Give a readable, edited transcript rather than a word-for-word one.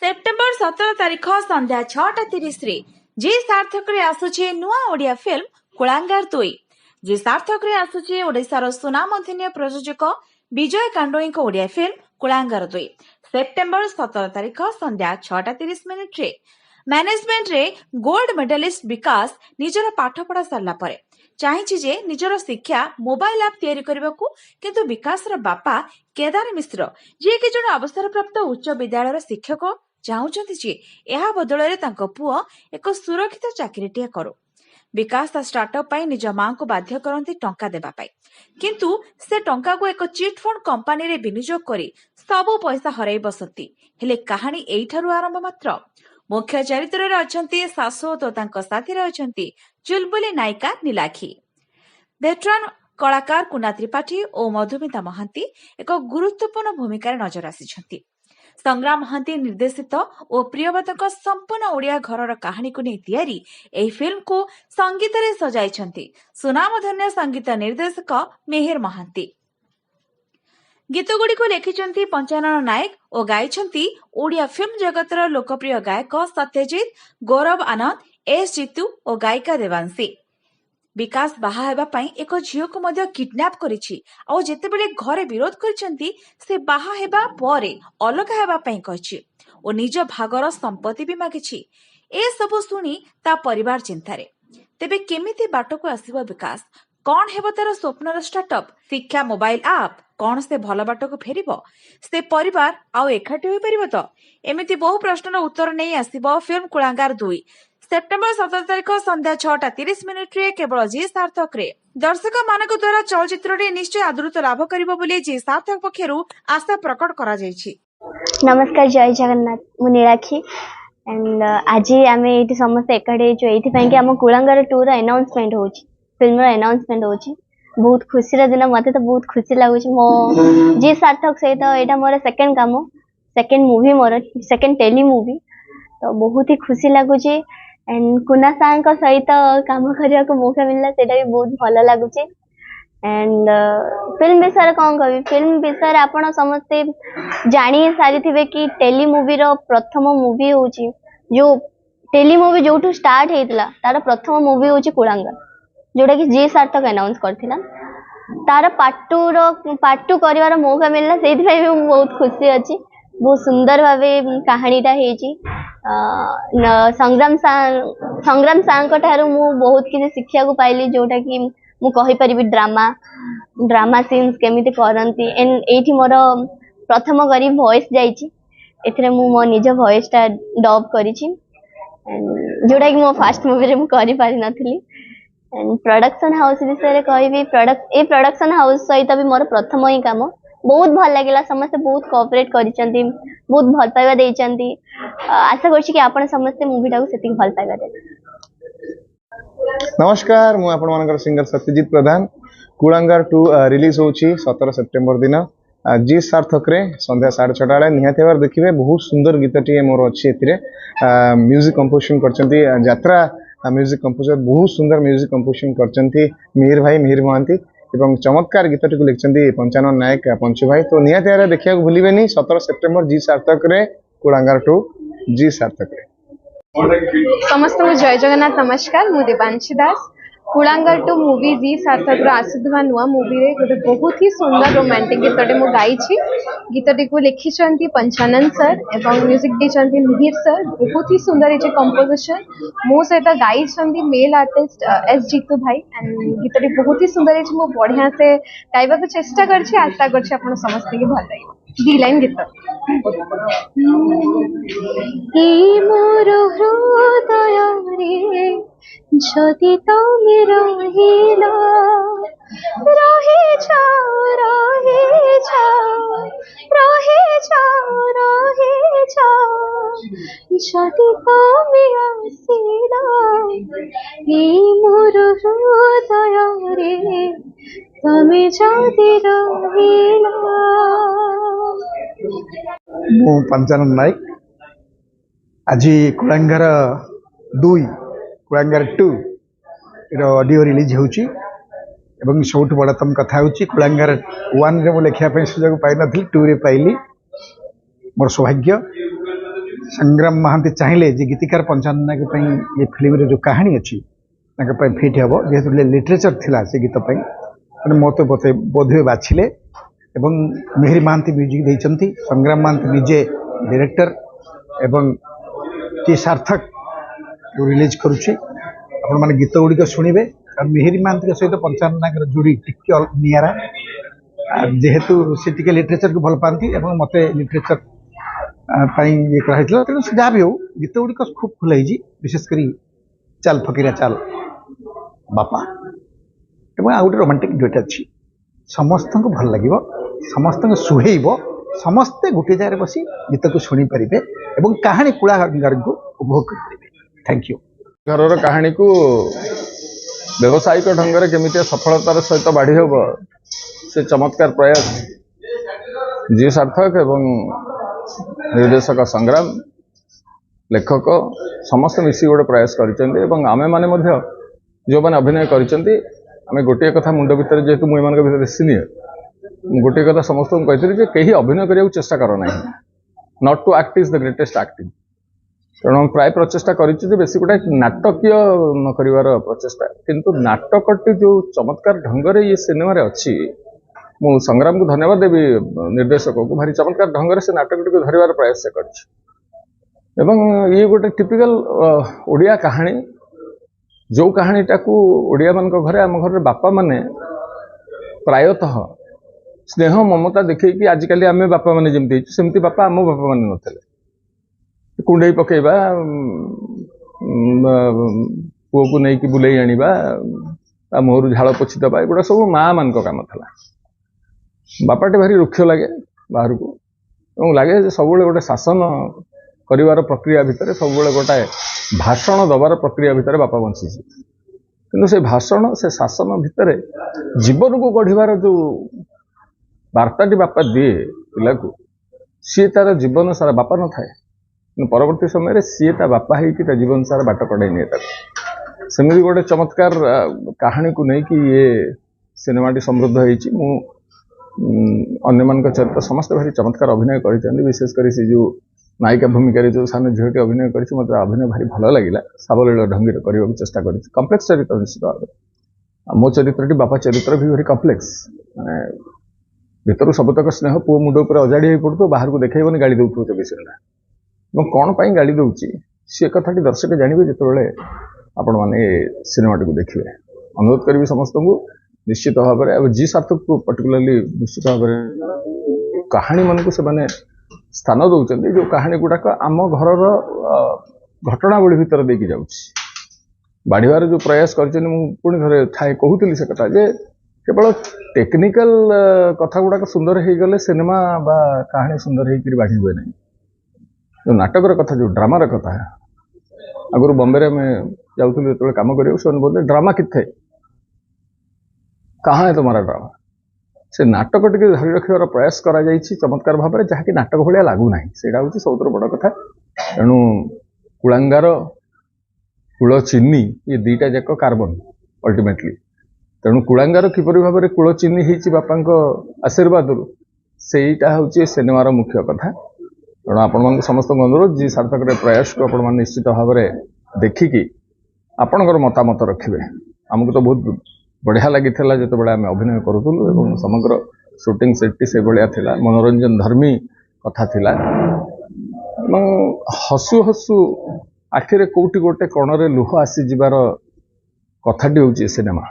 September 17 तारिख संध्या 6:30 जी सार्थक रे आसुचे नुआ ओडिया फिल्म कुलांगार 2। जी सार्थक रे आसुचे ओडिशार सुनामधन्य प्रयोजक विजय कांडोई ओडिया फिल्म कुलांगार 2 सेप्टेम्बर 17 तारिख संध्या 6:30 रे मैनेजमेंट रे गोल्ड मेडलिस्ट विकास निजर पाठपढ़ा सारा पर चाहे जे निजर शिक्षा मोबाइल आप तैयारी करने को किंतु विकास बापा केदार मिश्र जी कि जन अवसर प्राप्त उच्च विद्यालय शिक्षक चाहूंट जे यह बदल पुओ एक सुरक्षित चाकरीटे करू। विकास स्टार्टअप निज मां को बाध्य करती टंका देवाई किंतु से टंका को एक चिट फंड कंपानी रे विनियोग करी सबु पैसा हरई बसती हेले कहानी एठारू आरंभ मात्र। मुख्य चरित्र रे अछंती शाश्वत और तांको साथी रे अछंती चुलबुली नायिका नीलाखी। वेटरान कलाकार कुना त्रिपाठी और मधुमिता महांती एक गुरुत्वपूर्ण भूमिका नजर आसी। संग्राम महांती निर्देशित और प्रियव्रत संपूर्ण ओडिया घर कहानी को नहीं तैयारी एही फिल्म को संगीत रे सजाई सुनामधन्य संगीत निर्देशक मिहिर महांती। गीत गुड़ी को लिखिं पंचानन नायक और गायिं ओडिया फिल्म जगतर लोकप्रिय गायक सत्यजित, गौरव आनंद, एस जीतू और गायिका देवांशी। विकास बाहा हेबा पई एक झियो को मध्य किडनैप करिछि और जेतेबेले घरे विरोध करिसेंती से बाहा हेबा परे अलगा हेबा पई कहिछि और निज भागर संपत्ति भी मागिछि। ए सब सुनी ता परिवार चिंतारे। तेबे केमिति बाटको आसीबो विकास, कौन हेबो तार स्वप्नर स्टार्टअप, शिक्षा मोबाइल आप कौन से भल बाटको फेरिबो, से परिवार आउ एकाठी होई परिबो तो एमिति बहु प्रश्नर उत्तर नहीं आसीबो फिल्म कुलांगार 2 सेप्टेम्बर 17 तारिख संध्या 6:30 केवल जी सार्थक रे। दर्शक मानक द्वारा चलचित्र निश्चय आदृत लाभ करिबो बोली जी सार्थक पक्षरु आशा प्रकट करा जायछि। नमस्कार, जय जगन्नाथ। मु नीलाखी एंड आज आमे एठी समस्त एकाडे जो एठी पई कि हम कुलांगार 2 रो अनाउंसमेंट होछि, फिल्म रो अनाउंसमेंट होछि। बहुत खुशी रा दिन, मते तो बहुत खुशी लागुछि। मो जी सार्थक सहित एटा मोर सेकंड काम, सेकंड मूवी, मोर सेकंड टेली मूवी, तो बहुत ही खुशी लागुछि। एंड कुना सां सहित काम करने को मौका मिलला, सेटा भी बहुत भल लगुच। एंड फिल्म विषय कौन कह, फिल्म विषय आपन समस्ते जानी सारी थे कि टेली मूवी रो प्रथम मूवी होची, जो टेली मूवी जो स्टार्ट होता तार प्रथम मूवी होची कुलांगार, जोटा कि जी सार्थक अनाउंस करथिला। तार पार्ट टू करिवार मौका मिलला, सेति पई भी बहुत खुशी अछि। बहुत सुंदर भावे कहानीटा हेची। संग्राम सांग ठारू मु बहुत किसी शिक्षा को पाइली, जोटा कि मु कहि परिबी ड्रामा सीन्स केमिति करंती। एंड एठी मोर प्रथम करी वॉइस जाईची, एथरे मु मो निज वॉइस टा डब करिची, जोटा कि मो फर्स्ट मूवी रे मु करि पारि नथली। एंड प्रोडक्शन हाउस विषय कहबी, प्रोडक्शन हाउस सहित भी मोर प्रथम ही काम। बहुत भल लगिला, समस्त बहुत कोऑपरेट करिसेंती, बहुत भल पाइबा देइचंती। आशा करछि कि आपण समस्त मूवीटा को सेति भल पाइबा दे। नमस्कार, मु आपण मानकर सिंगर सत्यजित प्रधान। कुलांगार 2 रिलीज होछि 17 सेप्टेम्बर दिन जी सार्थक रे संध्या 6:30 बेले निहाती भाव देखिबे। बहुत सुंदर गीतटी मोर अछि, एथिरे म्यूजिक कंपोजिशन करचंती यात्रा म्यूजिक कंपोजर, बहुत सुंदर म्यूजिक कंपोजिशन करचंती मिहिर भाई, मिहिर महांती, एवं चमत्कार गीतटी को लिखचंती पंचानन नायक पंचु भाई। तो निहाती भाव देखिया भूलिबेनी 17 सेप्टेम्बर जी सार्थक रे कुलांगार 2 जी सार्थक रे। समस्त जय जगन्नाथ। नमस्कार, मु देवांशी दास। कुलांगार 2 मूवी जी सार्थक आसुवा नुआ मूवी रे गोटे बहुत ही सुंदर रोमांटिक गीतटे मु गाई। गीतटी को लिखिं पंचानन सर एवं म्यूजिक दी मिहिर सर। बहुत ही सुंदर ये कंपोजिशन मो सहित गाई मेल आर्टिस्ट एस जीतू भाई। एंड गीतटी बहुत ही सुंदर है, मु बढ़िया से गाइबा को चेष्टा करछि। आशा करछि आपन समस्त के भल लागिबो। दी लाइन गीत मोर हृदय रे जदि तुम रहिला, रहे जाओ रहे जाओ रहे जाओ रहे जाओ, जदि तुम आसिला मोर हृदय रे तुम जदि रहिला। मु पंचानन नायक। आज कुलांगार 2 कुलांगार 2 ऑडियो रिलीज होची एवं सबुठ बड़तम कथा होची कुलांगार 1 रे मु लेखिया पे सुजोग पाइ नथि, 2 रे पाइली। मोर सौभाग्य संग्राम महांती चाहिए जे गीतिकार पंचानन नायक ये फिल्म रे जो कहानी अच्छी फिट हे जेहेतु लिटरेचर थिला से गीत मत बोधे बाछिले एवं मेहरी महांती म्यूजिक देइचंती संग्राम महांती निजे डायरेक्टर एवं टी सार्थक रिलीज करुच्ची आपण माने गीत गुड़िक शुणवे और मेहरी महांती सहित पंचानन नायक जोड़ी टिके नियारा जेहेतु से टिके लिटरेचर को भल पाती एवं मते लिटरेचर ये कराइला तेणु जहाँ भी हो गीत गुड़िक खूब भल विशेषकर चाल फकीरा चाल बापा एवं आ गए रोमांटिक डुएट अच्छी समस्त को भल लगे समस्त को सुहेब समस्ते गोटे जगह बसी गीत को शुणी पारे और कहानी कलाकार को उपभोग करेंगे। Thank you. घर कहानी को व्यावसायिक ढंग से केमी सफलतार सहित बाढ़ी हम से चमत्कार प्रयास जी सार्थक एवं निर्देशक संग्राम लेखक समस्त मिसी गोटे प्रयास करें आमे माने जो मैंने अभिनय करें गोटे कथा मुंड भितर जेहेतु मुझे भितर सीनियर गोटे कथा समस्त कही कहीं अभिनय करने को चेष्टा करना not to act is the greatest acting तेणु प्राय प्रचेषा कर बेसी गोटे नाटकीय न कर प्रचेषा किंतु नाटकटी जो चमत्कार ढंग से ये सिनेमा अच्छी मु संग्राम को धन्यवाद देवी निर्देशक को भारी चमत्कार ढंग से नाटकटी को धरवार प्रयास से कर ये गोटे टिपिकल ओडिया कहानी जो कहानीटा को ओडिया मान घरे आम घर बापा माने प्रायतः स्नेह ममता देखी कि आजिकल आम बापा माने जमती सेमती बापा आम बापा माने नथिले कुंडई पकेबा पुओ को नहीं कि बुले आनिबा मुहर झाड़ पोछि दबा एगुड़ा सब माँ मान काम था बापाटे भारी रुक्ष लगे बाहर को लगे सब गोटे शासन करिवार प्रक्रिया भितर सब गोटाए भाषण दबार प्रक्रिया भितर बापा बंची किंतु से भाषण से शासन भितर जीवन को गढ़वार जो वार्ताटी बापा दिए पिला को सी तार जीवन सारा बापा न थाए परवर्ती समय सी ता बापा ही जीवन सारा बाट कड़ाई निए सेमती गोटे चमत्कार कहानी को नहीं कि ये सिनेमाटी समृद्ध होती अन्य चरित्र समस्त भारी चमत्कार अभिनय कर विशेषकर से जो नायिका भूमिका जो सान झीटी अभिनय कर अभिनय भारी भल लगे सावलील ढंग से करने चेष्टा कर कम्प्लेक्स चरित्र निश्चित भाव मो चरित्रटी बापा चरित्र भी भारी कम्प्लेक्स माने भीतर सबतक स्नेह पुओ मुंड उपर अजाड़ी हो पड़ो बाहर को देखनी गाड़ी दौथो 24 घंटा कौन पाई गाड़ी दौची सी कथाटी दर्शक जानवे जिते आपण मैंने सिनेमाटी को देखिए अनुरोध करी समस्त को निश्चित भाव में जी सार्थक को पर्टिकुलरली निश्चित भाव में कहानी मन को से स्थान दौरान जो कहानी गुड़ाक आम घर घटनावली भितर देकी जाउछि बाढ़िवार जो प्रयास कर पुणी थे थाए कहूली से कथा जे केवल टेक्निकल कथा गुड़ाक सुंदर हो गले सिनेमा बा कहानी सुंदर होकर बाढ़ी हुए ना जो नाटकर कथा जो ड्रामार कथा आगुरी बॉम्बे में जाऊँ जो कम कर बोलते ड्रामा किथे कहाँ है तुम्हारा ड्रामा से नाटक टी धरी रखार प्रयास करा चमत्कार भाव में जहाँकि नाटक भाया लगुना से सबुठ बड़ कथा तेणु कुलांगार कूल चीनी ये दुईटा जाक कार्बन अल्टीमेटली तेणु कुलांगार किपरि भाव में कूल चीनी होती बापा आशीर्वाद सेटा हूँ सिनेमार मुख्य कथा तेणु आपण समस्त अनुरोध जी सार्थक प्रयास को आप निश्चित भाव में देखिकी आपणकर मतामत रखिए आमको तो बहुत बढ़िया लगी जो बड़े आम अभिनय करूँ समग्र शूटिंग सेट्टी से भाया थिला मनोरंजन धर्मी कथा थिला हसु हसु आखिरे कोटी गोटे कणरे लुह आसी जीवार कथाटी हूँ सिनेमा।